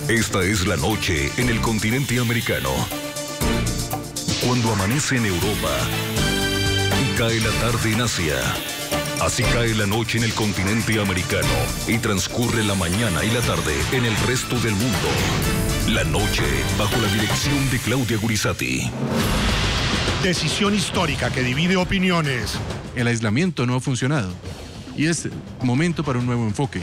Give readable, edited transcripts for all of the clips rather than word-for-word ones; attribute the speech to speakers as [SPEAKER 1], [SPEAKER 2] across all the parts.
[SPEAKER 1] Esta es la noche en el continente americano. Cuando amanece en Europa y cae la tarde en Asia. Así cae la noche en el continente americano y transcurre la mañana y la tarde en el resto del mundo. La noche bajo la dirección de Claudia Gurizati.
[SPEAKER 2] Decisión histórica que divide opiniones.
[SPEAKER 3] El aislamiento no ha funcionado y es momento para un nuevo enfoque.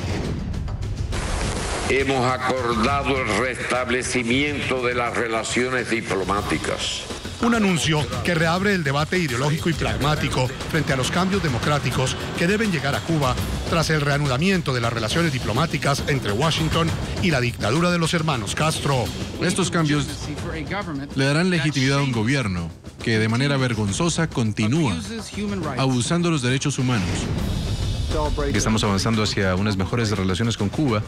[SPEAKER 4] Hemos acordado el restablecimiento de las relaciones diplomáticas.
[SPEAKER 2] Un anuncio que reabre el debate ideológico y pragmático frente a los cambios democráticos que deben llegar a Cuba tras el reanudamiento de las relaciones diplomáticas entre Washington y la dictadura de los hermanos Castro.
[SPEAKER 3] Estos cambios le darán legitimidad a un gobierno que de manera vergonzosa continúa abusando de los derechos humanos. Estamos avanzando hacia unas mejores relaciones con Cuba.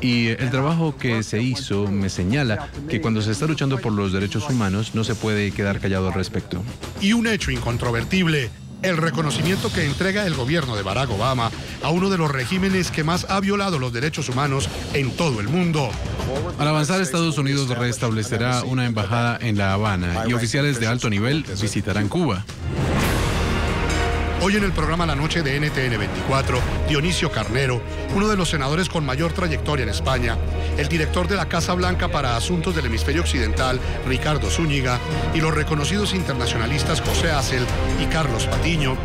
[SPEAKER 3] Y el trabajo que se hizo me señala que cuando se está luchando por los derechos humanos no se puede quedar callado al respecto.
[SPEAKER 2] Y un hecho incontrovertible, el reconocimiento que entrega el gobierno de Barack Obama a uno de los regímenes que más ha violado los derechos humanos en todo el mundo.
[SPEAKER 3] Al avanzar, Estados Unidos restablecerá una embajada en La Habana y oficiales de alto nivel visitarán Cuba.
[SPEAKER 2] Hoy en el programa La Noche de NTN 24, Dionisio Carnero, uno de los senadores con mayor trayectoria en España, el director de la Casa Blanca para Asuntos del Hemisferio Occidental, Ricardo Zúñiga, y los reconocidos internacionalistas José Hasél y Carlos Patiño,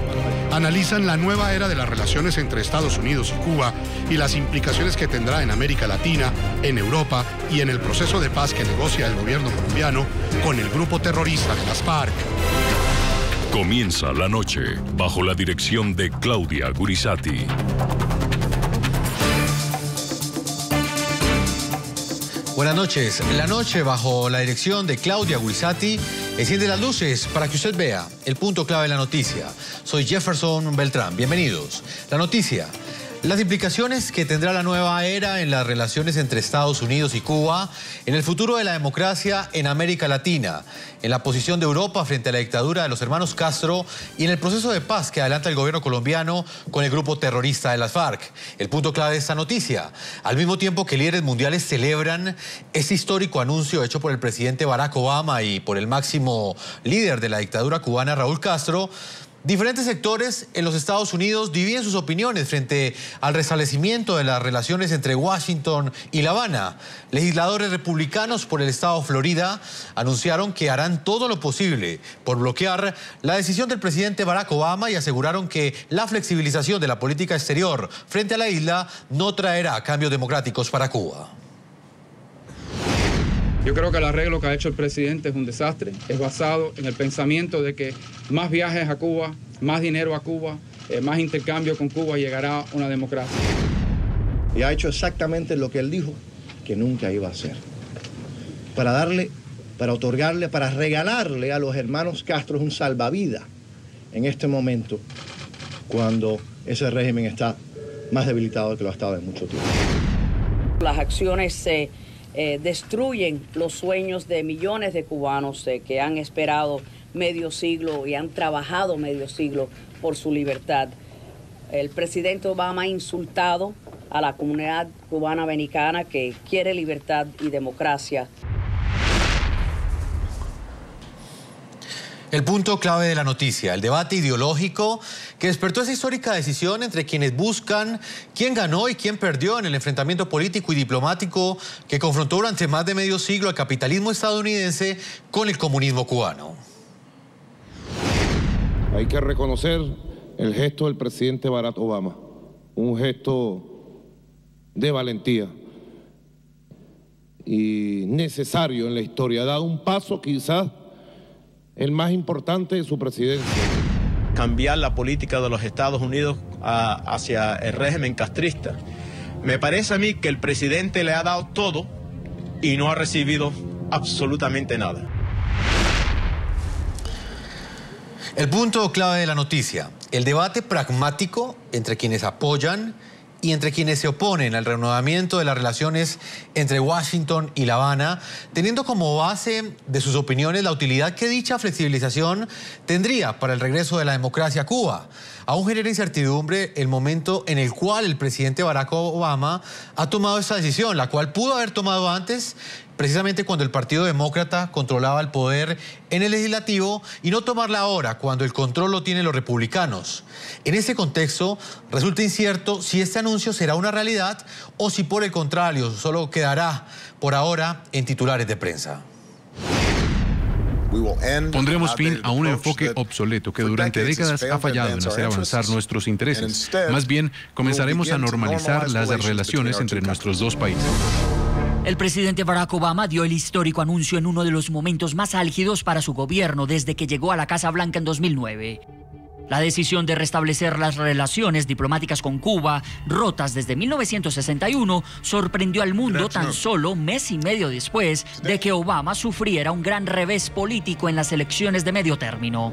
[SPEAKER 2] analizan la nueva era de las relaciones entre Estados Unidos y Cuba y las implicaciones que tendrá en América Latina, en Europa y en el proceso de paz que negocia el gobierno colombiano con el grupo terrorista de las FARC.
[SPEAKER 1] Comienza la noche bajo la dirección de Claudia Gurizati.
[SPEAKER 5] Buenas noches. La noche bajo la dirección de Claudia Gurizati enciende las luces para que usted vea el punto clave de la noticia. Soy Jefferson Beltrán. Bienvenidos. La noticia. Las implicaciones que tendrá la nueva era en las relaciones entre Estados Unidos y Cuba, en el futuro de la democracia en América Latina, en la posición de Europa frente a la dictadura de los hermanos Castro y en el proceso de paz que adelanta el gobierno colombiano con el grupo terrorista de las FARC. El punto clave de esta noticia, al mismo tiempo que líderes mundiales celebran este histórico anuncio hecho por el presidente Barack Obama y por el máximo líder de la dictadura cubana, Raúl Castro, diferentes sectores en los Estados Unidos dividen sus opiniones frente al restablecimiento de las relaciones entre Washington y La Habana. Legisladores republicanos por el estado de Florida anunciaron que harán todo lo posible por bloquear la decisión del presidente Barack Obama y aseguraron que la flexibilización de la política exterior frente a la isla no traerá cambios democráticos para Cuba.
[SPEAKER 6] Yo creo que el arreglo que ha hecho el presidente es un desastre. Es basado en el pensamiento de que más viajes a Cuba, más dinero a Cuba, más intercambio con Cuba, llegará una democracia.
[SPEAKER 7] Y ha hecho exactamente lo que él dijo que nunca iba a hacer. Para otorgarle, para regalarle a los hermanos Castro un salvavidas en este momento, cuando ese régimen está más debilitado que lo ha estado en mucho tiempo.
[SPEAKER 8] Las acciones destruyen los sueños de millones de cubanos que han esperado medio siglo y han trabajado medio siglo por su libertad. El presidente Obama ha insultado a la comunidad cubana-americana que quiere libertad y democracia.
[SPEAKER 5] El punto clave de la noticia, el debate ideológico que despertó esa histórica decisión entre quienes buscan quién ganó y quién perdió en el enfrentamiento político y diplomático que confrontó durante más de medio siglo al capitalismo estadounidense con el comunismo cubano.
[SPEAKER 9] Hay que reconocer el gesto del presidente Barack Obama, un gesto de valentía y necesario en la historia. Ha dado un paso quizás el más importante de su presidencia.
[SPEAKER 10] Cambiar la política de los Estados Unidos hacia el régimen castrista. Me parece a mí que el presidente le ha dado todo y no ha recibido absolutamente nada.
[SPEAKER 5] El punto clave de la noticia, el debate pragmático entre quienes apoyan y entre quienes se oponen al reanudamiento de las relaciones entre Washington y La Habana, teniendo como base de sus opiniones la utilidad que dicha flexibilización tendría para el regreso de la democracia a Cuba. aún genera incertidumbre el momento en el cual el presidente Barack Obama ha tomado esta decisión, la cual pudo haber tomado antes, precisamente cuando el Partido Demócrata controlaba el poder en el legislativo, y no tomarla ahora, cuando el control lo tienen los republicanos. En ese contexto, resulta incierto si este anuncio será una realidad o si por el contrario solo quedará por ahora en titulares de prensa.
[SPEAKER 3] Pondremos fin a un enfoque obsoleto que durante décadas ha fallado en hacer avanzar nuestros intereses. Más bien, comenzaremos a normalizar las relaciones entre nuestros dos países.
[SPEAKER 11] El presidente Barack Obama dio el histórico anuncio en uno de los momentos más álgidos para su gobierno desde que llegó a la Casa Blanca en 2009. La decisión de restablecer las relaciones diplomáticas con Cuba, rotas desde 1961, sorprendió al mundo tan solo mes y medio después de que Obama sufriera un gran revés político en las elecciones de medio término.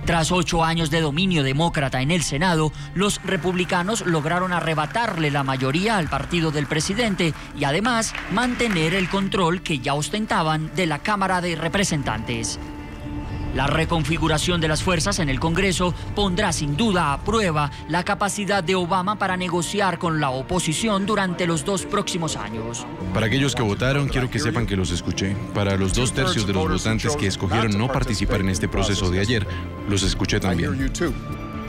[SPEAKER 11] Tras 8 años de dominio demócrata en el Senado, los republicanos lograron arrebatarle la mayoría al partido del presidente y además mantener el control que ya ostentaban de la Cámara de Representantes. La reconfiguración de las fuerzas en el Congreso pondrá sin duda a prueba la capacidad de Obama para negociar con la oposición durante los 2 próximos años.
[SPEAKER 3] Para aquellos que votaron, quiero que sepan que los escuché. Para los 2/3 de los votantes que escogieron no participar en este proceso de ayer, los escuché también.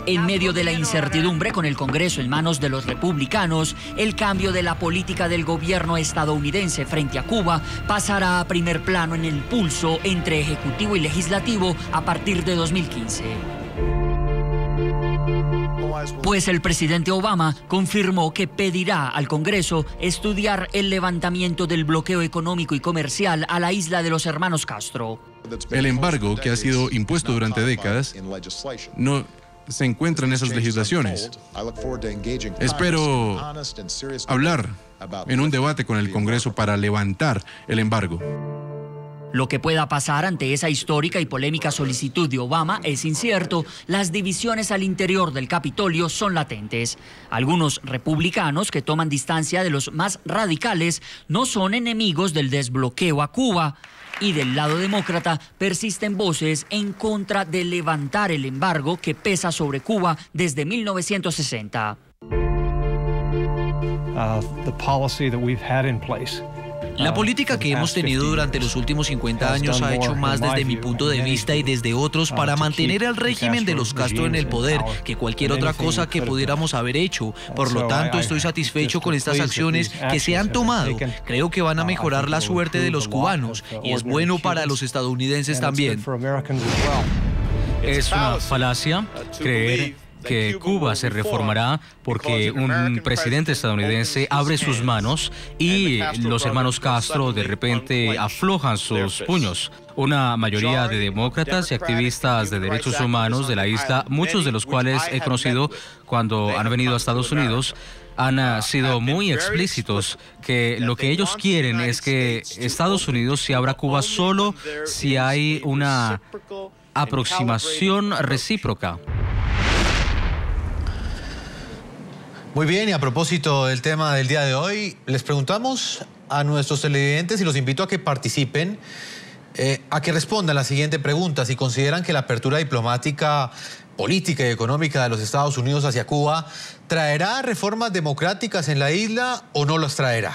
[SPEAKER 11] En medio de la incertidumbre con el Congreso en manos de los republicanos, el cambio de la política del gobierno estadounidense frente a Cuba pasará a primer plano en el pulso entre ejecutivo y legislativo a partir de 2015. Pues el presidente Obama confirmó que pedirá al Congreso estudiar el levantamiento del bloqueo económico y comercial a la isla de los hermanos Castro.
[SPEAKER 3] El embargo que ha sido impuesto durante décadas no se encuentra en esas legislaciones. Espero hablar en un debate con el Congreso para levantar el embargo.
[SPEAKER 11] Lo que pueda pasar ante esa histórica y polémica solicitud de Obama es incierto. Las divisiones al interior del Capitolio son latentes. Algunos republicanos que toman distancia de los más radicales no son enemigos del desbloqueo a Cuba. Y del lado demócrata persisten voces en contra de levantar el embargo que pesa sobre Cuba desde 1960.
[SPEAKER 12] La política que hemos tenido durante los últimos 50 años ha hecho más desde mi punto de vista y desde otros para mantener el régimen de los Castro en el poder que cualquier otra cosa que pudiéramos haber hecho. Por lo tanto, estoy satisfecho con estas acciones que se han tomado. Creo que van a mejorar la suerte de los cubanos y es bueno para los estadounidenses también.
[SPEAKER 13] Es una falacia creer que Cuba se reformará porque un presidente estadounidense abre sus manos y los hermanos Castro de repente aflojan sus puños. Una mayoría de demócratas y activistas de derechos humanos de la isla, muchos de los cuales he conocido cuando han venido a Estados Unidos, han sido muy explícitos que lo que ellos quieren es que Estados Unidos se abra a Cuba solo si hay una aproximación recíproca.
[SPEAKER 5] Muy bien, y a propósito del tema del día de hoy, les preguntamos a nuestros televidentes y los invito a que participen, a que respondan la siguiente pregunta: si consideran que la apertura diplomática, política y económica de los Estados Unidos hacia Cuba traerá reformas democráticas en la isla o no las traerá.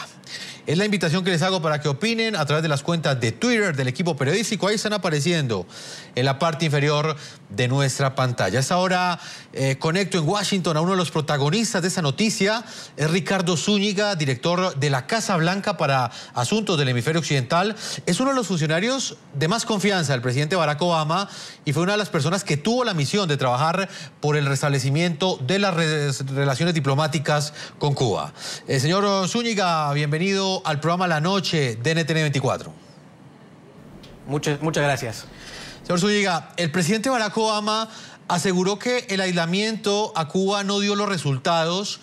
[SPEAKER 5] Es la invitación que les hago para que opinen a través de las cuentas de Twitter del equipo periodístico. Ahí están apareciendo en la parte inferior de nuestra pantalla. A esta hora conecto en Washington a uno de los protagonistas de esta noticia. Es Ricardo Zúñiga, director de la Casa Blanca para Asuntos del Hemisferio Occidental. Es uno de los funcionarios de más confianza del presidente Barack Obama y fue una de las personas que tuvo la misión de trabajar por el restablecimiento de las relaciones diplomáticas con Cuba. Señor Zúñiga, bienvenido al programa La Noche de NTN 24.
[SPEAKER 14] Muchas gracias.
[SPEAKER 5] Señor Zúñiga, el presidente Barack Obama aseguró que el aislamiento a Cuba no dio los resultados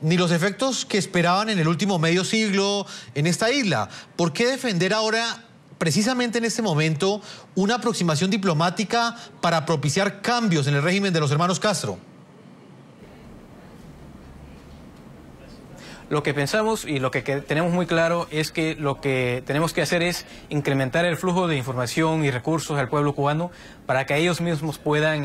[SPEAKER 5] ni los efectos que esperaban en el último medio siglo en esta isla. ¿Por qué defender ahora, precisamente en este momento, una aproximación diplomática para propiciar cambios en el régimen de los hermanos Castro?
[SPEAKER 14] Lo que pensamos y lo que tenemos muy claro es que lo que tenemos que hacer es incrementar el flujo de información y recursos al pueblo cubano para que ellos mismos puedan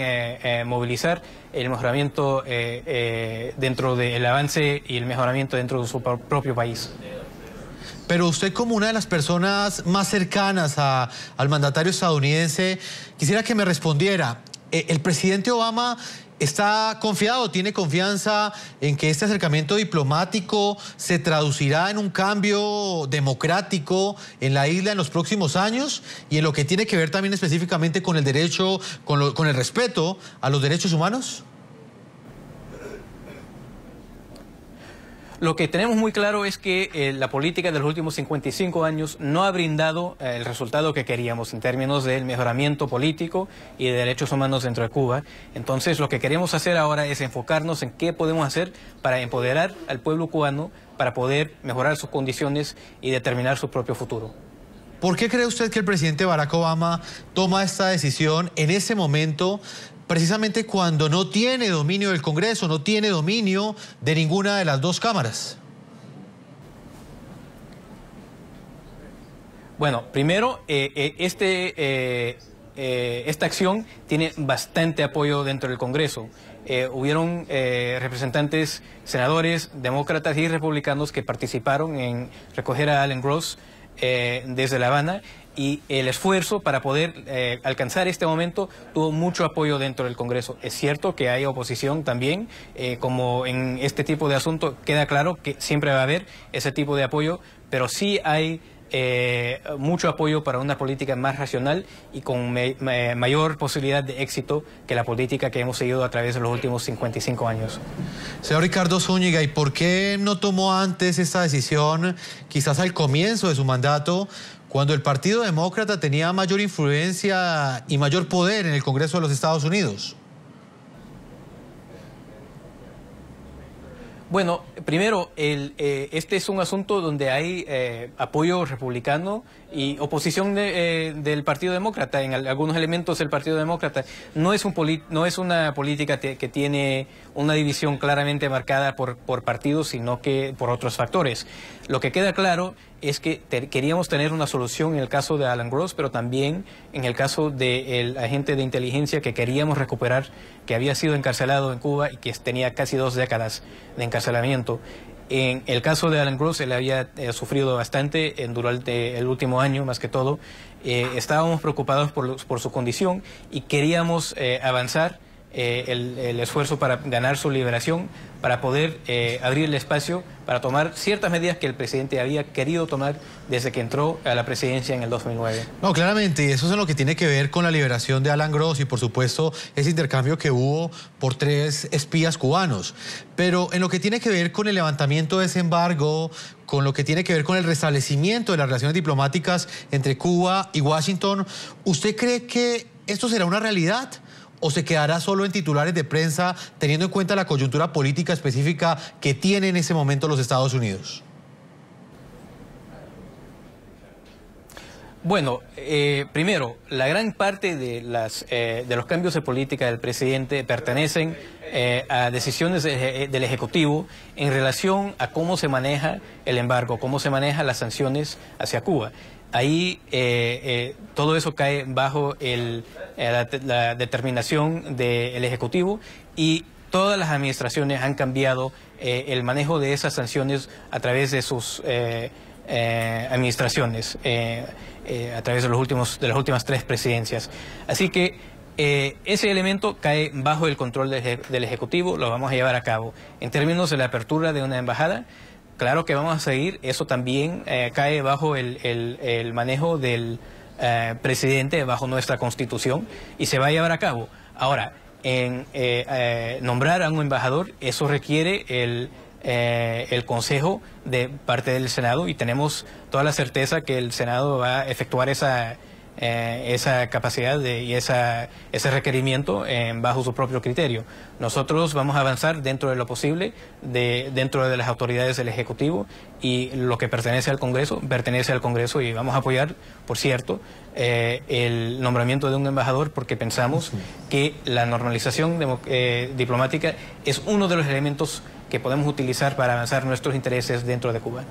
[SPEAKER 14] movilizar el mejoramiento dentro del avance y el mejoramiento dentro de su propio país.
[SPEAKER 5] Pero usted, como una de las personas más cercanas al mandatario estadounidense, quisiera que me respondiera, ¿el presidente Obama está confiado, tiene confianza en que este acercamiento diplomático se traducirá en un cambio democrático en la isla en los próximos años y en lo que tiene que ver también específicamente con el derecho, con el respeto a los derechos humanos?
[SPEAKER 14] Lo que tenemos muy claro es que la política de los últimos 55 años no ha brindado el resultado que queríamos en términos del mejoramiento político y de derechos humanos dentro de Cuba. Entonces, lo que queremos hacer ahora es enfocarnos en qué podemos hacer para empoderar al pueblo cubano, para poder mejorar sus condiciones y determinar su propio futuro.
[SPEAKER 5] ¿Por qué cree usted que el presidente Barack Obama toma esta decisión en ese momento, precisamente cuando no tiene dominio del Congreso, no tiene dominio de ninguna de las dos cámaras?
[SPEAKER 14] Bueno, primero, esta acción tiene bastante apoyo dentro del Congreso. Hubieron representantes, senadores, demócratas y republicanos que participaron en recoger a Alan Gross desde La Habana, y el esfuerzo para poder alcanzar este momento tuvo mucho apoyo dentro del Congreso. Es cierto que hay oposición también, como en este tipo de asunto queda claro que siempre va a haber ese tipo de apoyo, pero sí hay mucho apoyo para una política más racional y con mayor posibilidad de éxito que la política que hemos seguido a través de los últimos 55 años.
[SPEAKER 5] Señor Ricardo Zúñiga, ¿y por qué no tomó antes esta decisión, quizás al comienzo de su mandato, cuando el Partido Demócrata tenía mayor influencia y mayor poder en el Congreso de los Estados Unidos?
[SPEAKER 14] Bueno, primero, este es un asunto donde hay apoyo republicano y oposición del Partido Demócrata. En algunos elementos del Partido Demócrata no es una política que tiene una división claramente marcada por partidos, sino que por otros factores. Lo que queda claro es que queríamos tener una solución en el caso de Alan Gross, pero también en el caso del agente de inteligencia que queríamos recuperar, que había sido encarcelado en Cuba y que tenía casi 2 décadas de encarcelamiento. En el caso de Alan Gross, él había sufrido bastante durante el último año, más que todo. Estábamos preocupados por su condición y queríamos avanzar el esfuerzo para ganar su liberación, para poder abrir el espacio para tomar ciertas medidas que el presidente había querido tomar desde que entró a la presidencia en el 2009.
[SPEAKER 5] No, claramente, y eso es en lo que tiene que ver con la liberación de Alan Gross y, por supuesto, ese intercambio que hubo por 3 espías cubanos. Pero en lo que tiene que ver con el levantamiento de ese embargo, con lo que tiene que ver con el restablecimiento de las relaciones diplomáticas entre Cuba y Washington, ¿usted cree que esto será una realidad o se quedará solo en titulares de prensa, teniendo en cuenta la coyuntura política específica que tiene en ese momento los Estados Unidos?
[SPEAKER 14] Bueno, primero, la gran parte de los cambios de política del presidente pertenecen a decisiones del Ejecutivo en relación a cómo se maneja el embargo, cómo se manejan las sanciones hacia Cuba. Ahí todo eso cae bajo la determinación del Ejecutivo, y todas las administraciones han cambiado el manejo de esas sanciones a través de sus administraciones, a través de las últimas 3 presidencias. Así que ese elemento cae bajo el control del Ejecutivo, lo vamos a llevar a cabo. En términos de la apertura de una embajada, claro que vamos a seguir, eso también cae bajo el manejo del presidente, bajo nuestra Constitución, y se va a llevar a cabo. Ahora, nombrar a un embajador, eso requiere el consejo de parte del Senado, y tenemos toda la certeza que el Senado va a efectuar esa capacidad y ese requerimiento bajo su propio criterio. Nosotros vamos a avanzar dentro de lo posible, dentro de las autoridades del Ejecutivo, y lo que pertenece al Congreso, y vamos a apoyar, por cierto, el nombramiento de un embajador, porque pensamos que la normalización diplomática es uno de los elementos que podemos utilizar para avanzar nuestros intereses dentro de Cuba.